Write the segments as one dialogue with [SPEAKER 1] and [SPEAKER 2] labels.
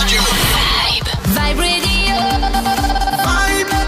[SPEAKER 1] Vibe Radio.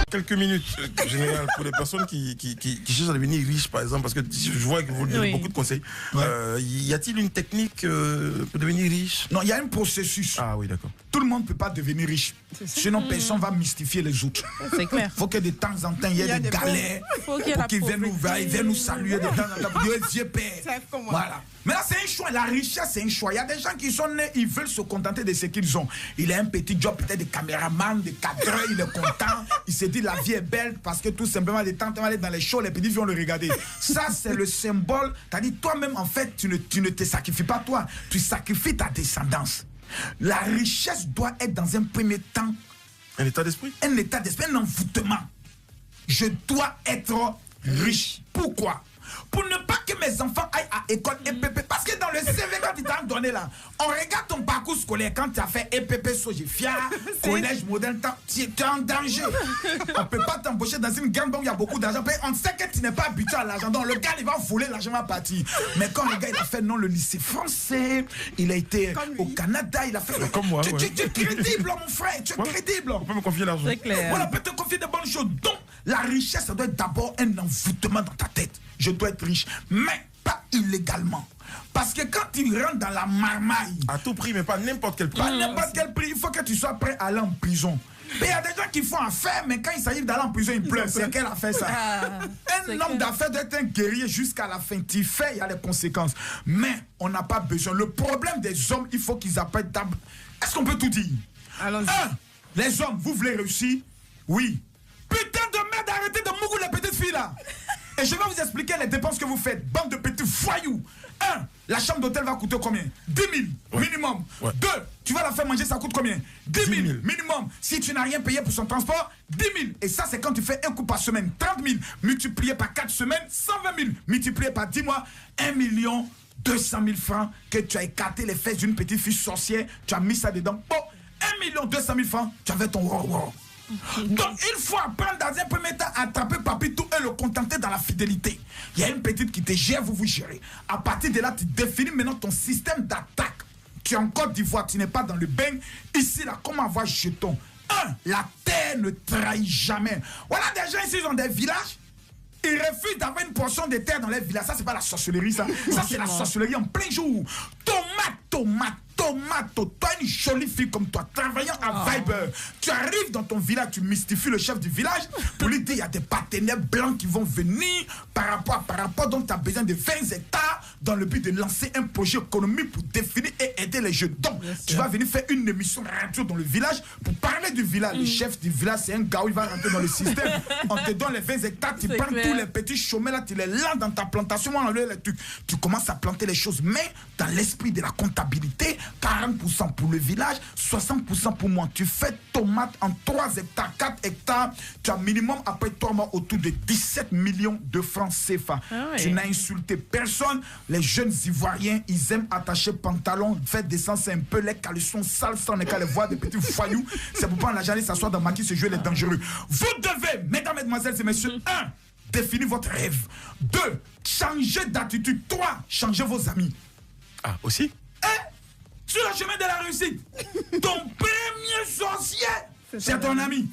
[SPEAKER 2] Quelques minutes, général, pour les personnes qui cherchent à devenir riches, par exemple, parce que je vois que vous donnez beaucoup de conseils. Y a-t-il une technique pour devenir riche?
[SPEAKER 3] Non, il y a un processus.
[SPEAKER 2] Ah oui, d'accord.
[SPEAKER 3] Tout le monde ne peut pas devenir riche. Sinon, personne ne va mystifier les autres.
[SPEAKER 4] C'est clair.
[SPEAKER 3] Il faut que de temps en temps, il y ait des galères pour qu'ils viennent nous saluer de temps en temps. Dieu Père. Voilà. Mais là, c'est un choix. La richesse, c'est un choix. Il y a des gens qui sont nés, ils veulent se contenter de ce qu'ils ont. Il a un petit job, peut-être de caméraman, de cadreur, il est content. Il se dit la vie est belle parce que tout simplement, les temps, on va aller dans les shows, les petits vont le regarder. Ça, c'est le symbole. C'est-à-dire, toi-même, en fait, tu ne te sacrifies pas toi. Tu sacrifies ta descendance. La richesse doit être dans un premier temps
[SPEAKER 2] un état d'esprit.
[SPEAKER 3] Un état d'esprit, un envoûtement. Je dois être riche. Pourquoi? Pour ne pas que mes enfants aillent à école EPP. Parce que dans le CV, quand ils t'ont donné là, on regarde ton parcours scolaire. Quand tu as fait EPP, Sogefia, collège moderne, tu es en danger. On ne peut pas t'embaucher dans une grande banque où il y a beaucoup d'argent. On sait que tu n'es pas habitué à l'argent. Donc le gars, il va voler, l'argent va partir. Mais quand le gars, il a fait non, le lycée français, il a été au Canada, il a fait.
[SPEAKER 2] Comme moi.
[SPEAKER 3] Tu es crédible, mon frère. Tu es crédible.
[SPEAKER 2] On peut me confier l'argent.
[SPEAKER 4] C'est clair.
[SPEAKER 3] Voilà, on peut te confier de bonnes choses. Donc, la richesse, ça doit être d'abord un envoûtement dans ta tête. Je dois être riche, mais pas illégalement. Parce que quand tu rentres dans la marmaille...
[SPEAKER 2] À tout prix, mais pas n'importe quel prix.
[SPEAKER 3] Pas n'importe quel prix, il faut que tu sois prêt à aller en prison. Mais il y a des gens qui font affaire, mais quand il s'agit d'aller en prison, ils pleurent. C'est quelle affaire ça? Un homme d'affaires doit être un guerrier jusqu'à la fin. Tu fais, il y a les conséquences. Mais on n'a pas besoin. Le problème des hommes, il faut qu'ils appellent... Est-ce qu'on peut tout dire?
[SPEAKER 4] Allons-y.
[SPEAKER 3] Les hommes, vous voulez réussir? Oui. Putain de merde, arrêtez de mourir les petites filles là. Et je vais vous expliquer les dépenses que vous faites. Bande de petits voyous. 1. La chambre d'hôtel va coûter combien? 10 000 minimum. 2. Tu vas la faire manger, ça coûte combien? 10 000 minimum. Si tu n'as rien payé pour son transport, 10 000. Et ça, c'est quand tu fais un coup par semaine. 30 000 multiplié par 4 semaines, 120 000 multiplié par 10 mois, 1 200 000 francs que tu as écarté les fesses d'une petite fille sorcière. Tu as mis ça dedans. Oh, 1 200 000 francs, tu avais ton wow. Donc il faut apprendre dans un premier temps à attraper Papito et le contenter dans la fidélité. Il y a une petite qui te gère, vous vous gérez. À partir de là, tu définis maintenant ton système d'attaque. Tu es en Côte d'Ivoire, tu n'es pas dans le bain. Ici, là, comment avoir jeton? 1. La terre ne trahit jamais. Voilà, des gens ici, ils ont des villages. Ils refusent d'avoir une portion de terre dans les villages. Ça, c'est pas la sorcellerie, ça. Ça, c'est la sorcellerie en plein jour. Tomate. Toi, une jolie fille comme toi, travaillant à Viber, tu arrives dans ton village, tu mystifies le chef du village pour lui dire il y a des partenaires blancs qui vont venir par rapport, donc tu as besoin de 20 hectares dans le but de lancer un projet économique pour définir et aider les jeunes. Donc, tu vas venir faire une émission radio dans le village pour parler du village. Le chef du village, c'est un gars où il va rentrer dans le système. On te donne les 20 hectares, tu prends tous les petits chômeurs là, tu les lances dans ta plantation, tu commences à planter les choses, mais dans l'esprit de la comptabilité, 40% pour le village, 60% pour moi. Tu fais tomate en 3 hectares, 4 hectares, tu as minimum après 3 mois autour de 17 millions de francs CFA. Tu n'as insulté personne. Les jeunes Ivoiriens, ils aiment attacher pantalon, faire descendre un peu les caleçons sales sans les voir des petits voyous. C'est pour pas la journée s'asseoir dans maquis, ce jeu est dangereux. Vous devez, mesdames, mesdemoiselles et messieurs, 1. Définir votre rêve. 2. Changer d'attitude. 3. Changer vos amis.
[SPEAKER 2] Ah, aussi?
[SPEAKER 3] Sur le chemin de la réussite, ton premier sorcier, c'est ton ami.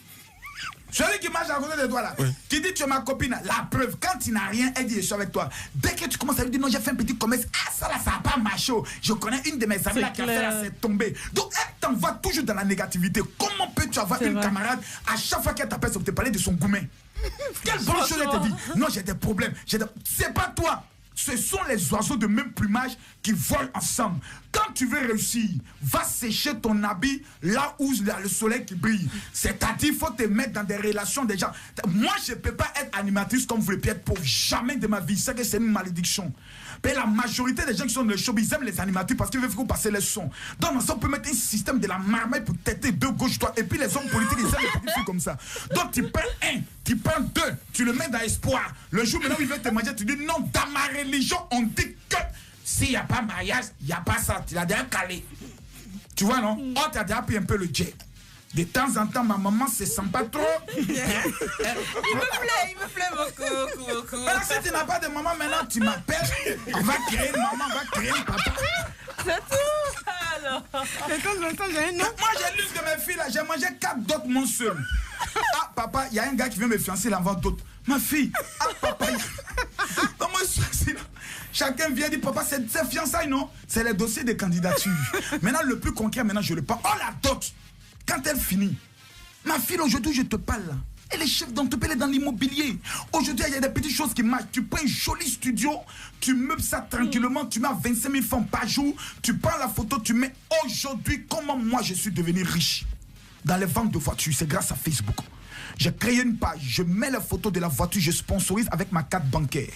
[SPEAKER 3] Celui qui marche à côté de toi là, qui dit tu es ma copine, la preuve, quand tu n'as rien, elle dit je suis avec toi. Dès que tu commences à lui dire non, j'ai fait un petit commerce, ça là, ça n'a pas marché. Je connais une de mes amies là qui a fait là, c'est tombé. Donc elle t'envoie toujours dans la négativité. Comment peux-tu avoir une camarade à chaque fois qu'elle t'appelle pour te parler de son gourmet? Quelle bonne chose elle te dit? Non, j'ai des problèmes. C'est pas toi. Ce sont les oiseaux de même plumage qui volent ensemble. Quand tu veux réussir, va sécher ton habit là où il y a le soleil qui brille. C'est-à-dire, il faut te mettre dans des relations des gens. Moi, je ne peux pas être animatrice comme vous le pied pour jamais de ma vie. C'est que c'est une malédiction. Mais la majorité des gens qui sont dans le show, ils aiment les animateurs parce qu'ils veulent vous passer les sons. Donc, on peut mettre un système de la marmaille pour têter de gauche, toi. Et puis, les hommes politiques, ils aiment les petites filles comme ça. Donc, tu prends 1, tu prends 2, tu le mets dans espoir. Le jour maintenant où il veut te manger, tu dis non, dans ma religion, on dit que s'il n'y a pas mariage, il n'y a pas ça. Tu l'as déjà calé. Tu vois, non? Oh, tu as déjà pris un peu le jet. De temps en temps, ma maman se sent pas trop. Il me plaît beaucoup. Alors, si tu n'as pas de maman, maintenant, tu m'appelles. On va créer une maman, on va créer un papa.
[SPEAKER 4] C'est tout.
[SPEAKER 3] Moi, j'ai l'une de mes filles là, j'ai mangé 4 d'autres mon seul. Ah, papa, il y a un gars qui vient me fiancer là avant d'autres. Ma fille, ah, papa, non, moi, chacun vient dire, papa, c'est fiançailles, non? C'est les dossiers de candidature. Maintenant, le plus concret, maintenant, je le parle. Oh, la dot! Quand elle finit, ma fille, aujourd'hui, je te parle là. Elle est chef d'entreprise, elle est dans l'immobilier. Aujourd'hui, il y a des petites choses qui marchent. Tu prends un joli studio, tu meubles ça tranquillement, tu mets 25 000 francs par jour, tu prends la photo, tu mets aujourd'hui comment moi je suis devenu riche. Dans les ventes de voitures, c'est grâce à Facebook. J'ai créé une page, je mets les photos de la voiture, je sponsorise avec ma carte bancaire.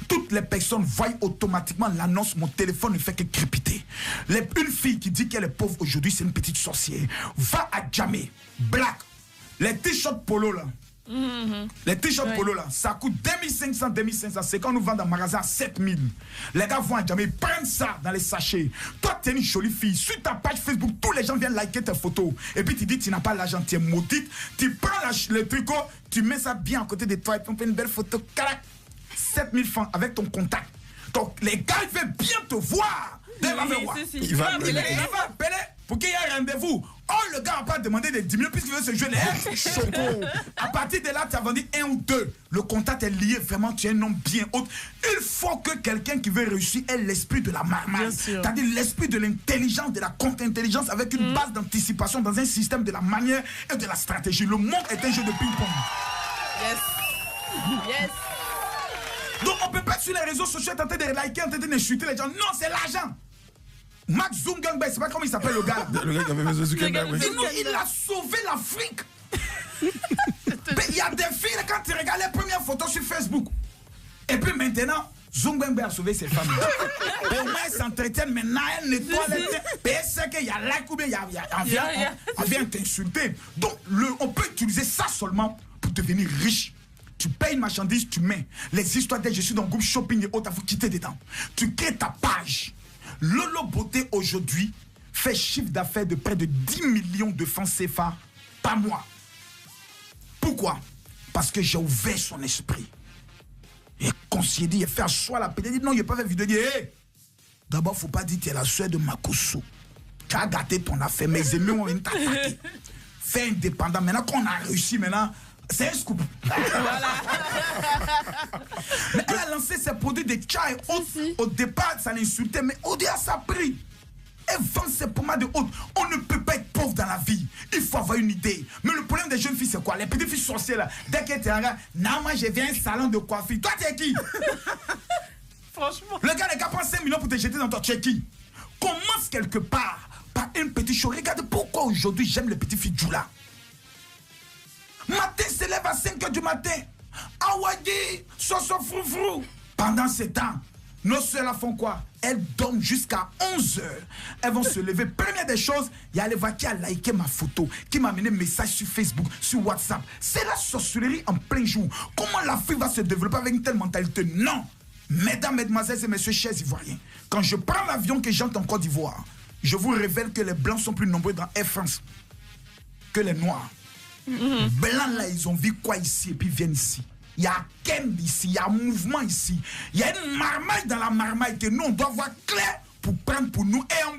[SPEAKER 3] Toutes les personnes voient automatiquement l'annonce, mon téléphone ne fait que crépiter. Une fille qui dit qu'elle est pauvre aujourd'hui, c'est une petite sorcière. Va à Djamé, Black, les t-shirts polo là. Les t-shirts polo là, ça coûte 2500, 2500. C'est quand nous vendons dans le magasin à 7000. Les gars vont à Djamé, ils prennent ça dans les sachets. Toi, tu es une jolie fille. Sur ta page Facebook, tous les gens viennent liker tes photos. Et puis tu dis, tu n'as pas l'argent, tu es maudite. Tu prends le tricot, tu mets ça bien à côté de toi et tu fais une belle photo. 7000 francs avec ton contact. Donc les gars, ils veulent bien te voir. Il va appeler pour qu'il y ait un rendez-vous. Oh, le gars n'a pas demandé de 10 000 puisqu'il veut se jouer les chocos. À partir de là, tu as vendu 1 ou 2. Le contact est lié, vraiment, tu es un homme bien haut. Il faut que quelqu'un qui veut réussir ait l'esprit de la marmaille. C'est-à-dire l'esprit de l'intelligence, de la contre-intelligence avec une base d'anticipation dans un système de la manière et de la stratégie. Le monde est un jeu de ping-pong.
[SPEAKER 1] Yes.
[SPEAKER 3] Donc on peut pas être sur les réseaux sociaux en train de liker, en train de chuter les gens. Non, c'est l'argent. Max Zuckerberg, c'est pas comment il s'appelle le gars.
[SPEAKER 2] Le gars qui avait fait Zuckerberg, oui.
[SPEAKER 3] Il a sauvé l'Afrique. Il y a des filles, quand tu regardes les premières photos sur Facebook. Et puis maintenant, Zuckerberg a sauvé ses femmes. Au moins, elle s'entretient maintenant, elle nettoie les têtes. Et elle sait qu'il y a like ou bien elle vient t'insulter. Donc, on peut utiliser ça seulement pour devenir riche. Tu payes une marchandise, tu mets les histoires de je suis dans le groupe shopping et autres, il faut quitter dedans. Tu crées ta page. Lolo Beauté aujourd'hui fait chiffre d'affaires de près de 10 millions de francs CFA par mois. Pourquoi? Parce que j'ai ouvert son esprit. Et conseillé, il a fait un choix la pédale. Il dit non, il n'a pas fait vidéo. Il dit hey, d'abord, il ne faut pas dire que tu es la soeur de Makosso. Tu as gâté ton affaire, mes amis ont une t'attaquer. Fais indépendant. Maintenant qu'on a réussi, maintenant. C'est un scoop. Voilà. Mais elle a lancé ses produits de chai. Au départ, ça l'insultait, mais au début, ça a pris. Elle vend ses pommades de haute. On ne peut pas être pauvre dans la vie. Il faut avoir une idée. Mais le problème des jeunes filles, c'est quoi? Les petites filles sorcières, là, dès qu'elles te regardent, non, moi, je viens à un salon de coiffure. Toi, t'es qui?
[SPEAKER 1] Franchement.
[SPEAKER 3] Le gars prend 5 millions pour te jeter dans ton check. Commence quelque part par une petite chose. Regarde pourquoi aujourd'hui j'aime les petites filles Djoula. Matin se lève à 5h du matin. Awadi, soso froufrou. Pendant ce temps, nos soeurs font quoi? Elles dorment jusqu'à 11h. Elles vont se lever. Première des choses, il y a Leva qui a liké ma photo, qui m'a amené un message sur Facebook, sur WhatsApp. C'est la sorcellerie en plein jour. Comment la fille va se développer avec une telle mentalité? Non. Mesdames, mesdemoiselles et messieurs, chers Ivoiriens, quand je prends l'avion que j'entre en Côte d'Ivoire, je vous révèle que les Blancs sont plus nombreux dans Air France que les Noirs. Blancs là, ils ont vu quoi ici et puis viennent ici. Il y a Ken ici, il y a un mouvement ici. Il y a une marmaille dans la marmaille que nous, on doit voir clair pour prendre pour nous. Et en